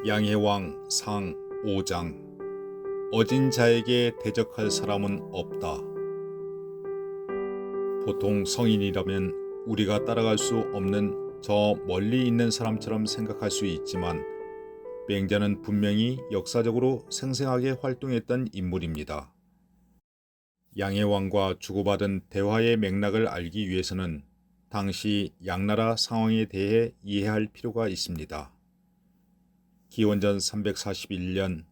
양해왕 상 5장. 어진 자에게 대적할 사람은 없다. 보통 성인이라면 우리가 따라갈 수 없는 저 멀리 있는 사람처럼 생각할 수 있지만 맹자는 분명히 역사적으로 생생하게 활동했던 인물입니다. 양해왕과 주고받은 대화의 맥락을 알기 위해서는 당시 양나라 상황에 대해 이해할 필요가 있습니다. 기원전 341년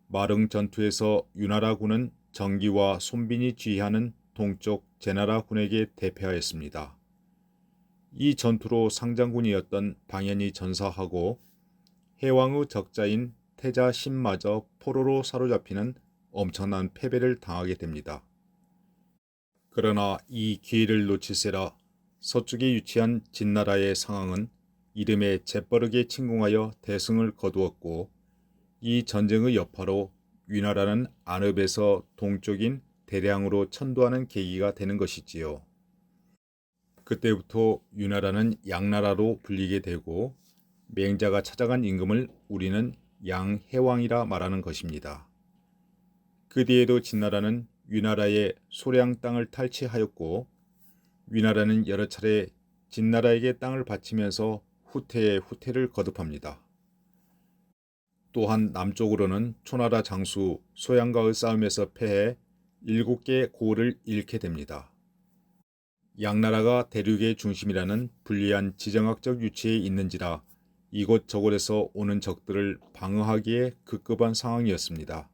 마릉 전투에서 유나라 군은 정기와 손빈이 지휘하는 동쪽 제나라 군에게 대패하였습니다. 이 전투로 상장군이었던 방연이 전사하고 해왕의 적자인 태자 신마저 포로로 사로잡히는 엄청난 패배를 당하게 됩니다. 그러나 이 기회를 놓칠세라 서쪽에 위치한 진나라의 상황은 이듬해 재빠르게 침공하여 대승을 거두었고, 이 전쟁의 여파로 위나라는 안읍에서 동쪽인 대량으로 천도하는 계기가 되는 것이지요. 그때부터 위나라는 양나라로 불리게 되고 맹자가 찾아간 임금을 우리는 양해왕이라 말하는 것입니다. 그 뒤에도 진나라는 위나라의 소량 땅을 탈취하였고, 위나라는 여러 차례 진나라에게 땅을 바치면서 후퇴에 후퇴를 거듭합니다. 또한 남쪽으로는 초나라 장수 소양과의 싸움에서 패해 7개 고을을 잃게 됩니다. 양나라가 대륙의 중심이라는 불리한 지정학적 위치에 있는지라 이곳저곳에서 오는 적들을 방어하기에 급급한 상황이었습니다.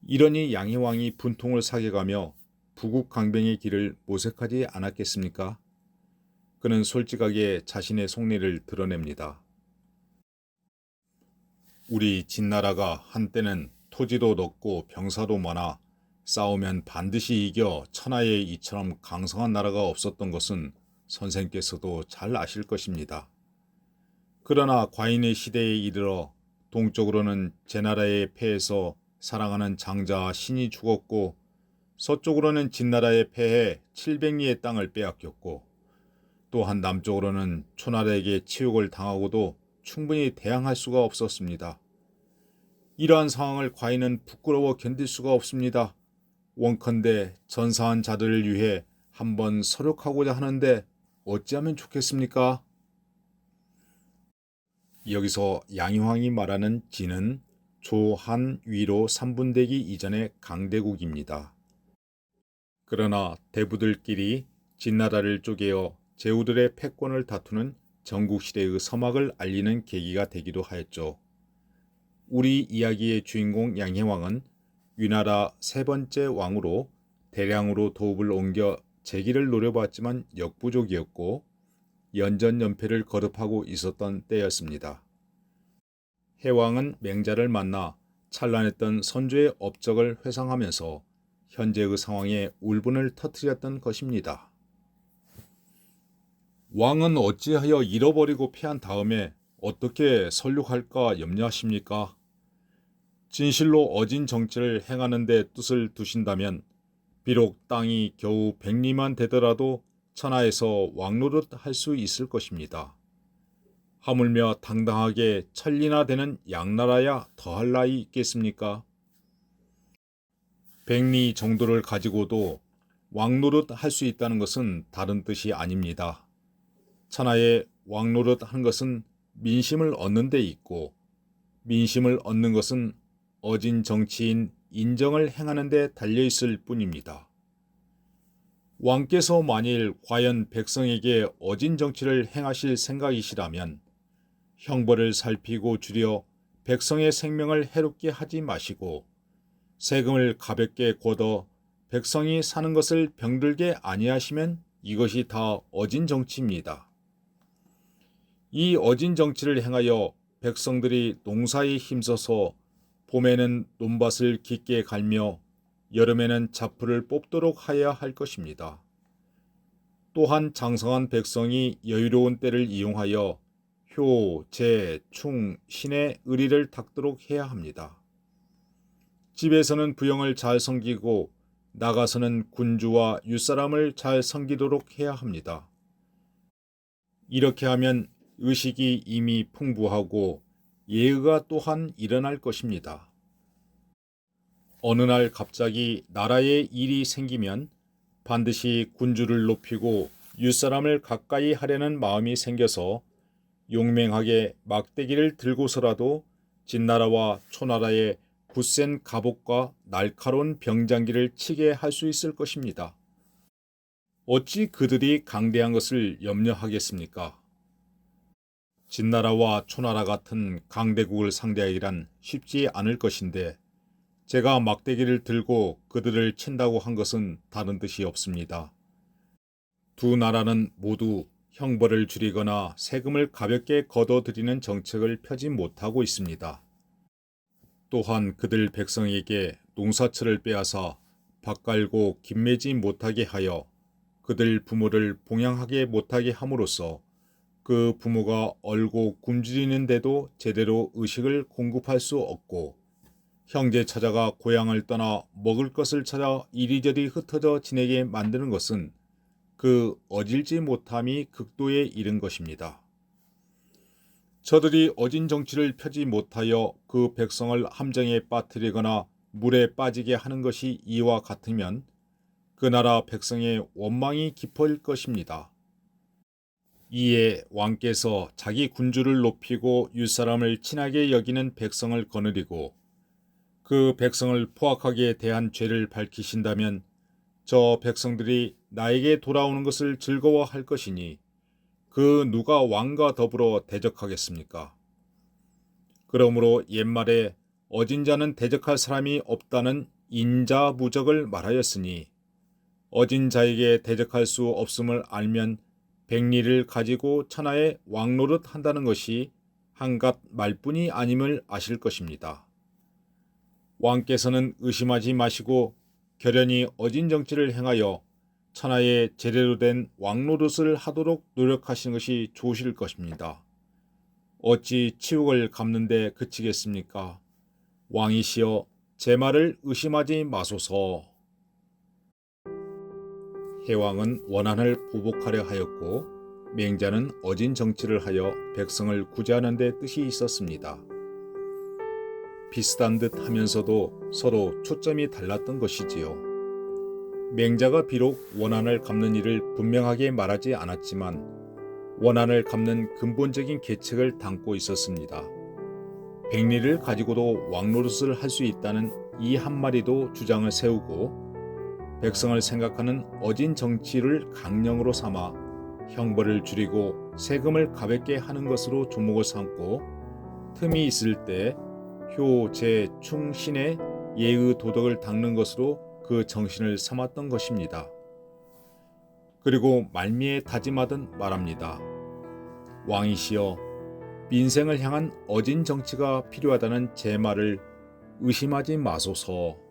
이러니 양해왕이 분통을 사겨가며 부국강병의 길을 모색하지 않았겠습니까? 그는 솔직하게 자신의 속내를 드러냅니다. 우리 진나라가 한때는 토지도 넓고 병사도 많아 싸우면 반드시 이겨 천하에 이처럼 강성한 나라가 없었던 것은 선생께서도 잘 아실 것입니다. 그러나 과인의 시대에 이르러 동쪽으로는 제나라의 패해서 사랑하는 장자 신이 죽었고, 서쪽으로는 진나라의 패해 700리의 땅을 빼앗겼고, 또한 남쪽으로는 초나라에게 치욕을 당하고도 충분히 대항할 수가 없었습니다. 이러한 상황을 과인은 부끄러워 견딜 수가 없습니다. 원컨대 전사한 자들을 위해 한번 서력하고자 하는데 어찌하면 좋겠습니까? 여기서 양해왕이 말하는 진은 조한 위로 3분되기 이전의 강대국입니다. 그러나 대부들끼리 진나라를 쪼개어 제후들의 패권을 다투는 전국시대의 서막을 알리는 계기가 되기도 하였죠. 우리 이야기의 주인공 양해왕은 위나라 세 번째 왕으로 대량으로 도읍을 옮겨 재기를 노려봤지만 역부족이었고 연전연패를 거듭하고 있었던 때였습니다. 해왕은 맹자를 만나 찬란했던 선조의 업적을 회상하면서 현재의 상황에 울분을 터뜨렸던 것입니다. 왕은 어찌하여 잃어버리고 패한 다음에 어떻게 설육할까 염려하십니까? 진실로 어진 정치를 행하는 데 뜻을 두신다면 비록 땅이 겨우 100리만 되더라도 천하에서 왕노릇 할 수 있을 것입니다. 하물며 당당하게 천리나 되는 양나라야 더할 나위 있겠습니까? 100리 정도를 가지고도 왕노릇 할 수 있다는 것은 다른 뜻이 아닙니다. 천하에 왕노릇 하는 것은 민심을 얻는 데 있고, 민심을 얻는 것은 어진 정치인 인정을 행하는 데 달려있을 뿐입니다. 왕께서 만일 과연 백성에게 어진 정치를 행하실 생각이시라면 형벌을 살피고 줄여 백성의 생명을 해롭게 하지 마시고 세금을 가볍게 걷어 백성이 사는 것을 병들게 아니하시면 이것이 다 어진 정치입니다. 이 어진 정치를 행하여 백성들이 농사에 힘써서 봄에는 논밭을 깊게 갈며 여름에는 잡풀을 뽑도록 하여야 할 것입니다. 또한 장성한 백성이 여유로운 때를 이용하여 효, 재, 충, 신의 의리를 닦도록 해야 합니다. 집에서는 부영을 잘 섬기고 나가서는 군주와 윗사람을 잘 섬기도록 해야 합니다. 이렇게 하면 의식이 이미 풍부하고 예의가 또한 일어날 것입니다. 어느 날 갑자기 나라에 일이 생기면 반드시 군주를 높이고 윗사람을 가까이 하려는 마음이 생겨서 용맹하게 막대기를 들고서라도 진나라와 초나라의 굳센 갑옷과 날카로운 병장기를 치게 할 수 있을 것입니다. 어찌 그들이 강대한 것을 염려하겠습니까? 진나라와 초나라 같은 강대국을 상대하기란 쉽지 않을 것인데 제가 막대기를 들고 그들을 친다고 한 것은 다른 뜻이 없습니다. 두 나라는 모두 형벌을 줄이거나 세금을 가볍게 걷어들이는 정책을 펴지 못하고 있습니다. 또한 그들 백성에게 농사철을 빼앗아 밭 갈고 김매지 못하게 하여 그들 부모를 봉양하게 못하게 함으로써 그 부모가 얼고 굶주리는데도 제대로 의식을 공급할 수 없고 형제 처자가 고향을 떠나 먹을 것을 찾아 이리저리 흩어져 지내게 만드는 것은 그 어질지 못함이 극도에 이른 것입니다. 저들이 어진 정치를 펴지 못하여 그 백성을 함정에 빠뜨리거나 물에 빠지게 하는 것이 이와 같으면 그 나라 백성의 원망이 깊어질 것입니다. 이에 왕께서 자기 군주를 높이고 윗사람을 친하게 여기는 백성을 거느리고 그 백성을 포악하게 대한 죄를 밝히신다면 저 백성들이 나에게 돌아오는 것을 즐거워할 것이니 그 누가 왕과 더불어 대적하겠습니까? 그러므로 옛말에 어진 자는 대적할 사람이 없다는 인자무적을 말하였으니 어진 자에게 대적할 수 없음을 알면 백리를 가지고 천하에 왕노릇 한다는 것이 한갓 말뿐이 아님을 아실 것입니다. 왕께서는 의심하지 마시고 결연히 어진 정치를 행하여 천하에 제대로 된 왕노릇을 하도록 노력하시는 것이 좋으실 것입니다. 어찌 치욕을 갚는 데 그치겠습니까? 왕이시여 제 말을 의심하지 마소서. 해왕은 원한을 보복하려 하였고 맹자는 어진 정치를 하여 백성을 구제하는 데 뜻이 있었습니다. 비슷한 듯 하면서도 서로 초점이 달랐던 것이지요. 맹자가 비록 원한을 갚는 일을 분명하게 말하지 않았지만 원한을 갚는 근본적인 계책을 담고 있었습니다. 백리를 가지고도 왕노릇을 할 수 있다는 이 한마디도 주장을 세우고 백성을 생각하는 어진 정치를 강령으로 삼아 형벌을 줄이고 세금을 가볍게 하는 것으로 조목을 삼고 틈이 있을 때 효, 제, 충, 신의 예의 도덕을 닦는 것으로 그 정신을 삼았던 것입니다. 그리고 말미에 다짐하듯 말합니다. 왕이시여 민생을 향한 어진 정치가 필요하다는 제 말을 의심하지 마소서.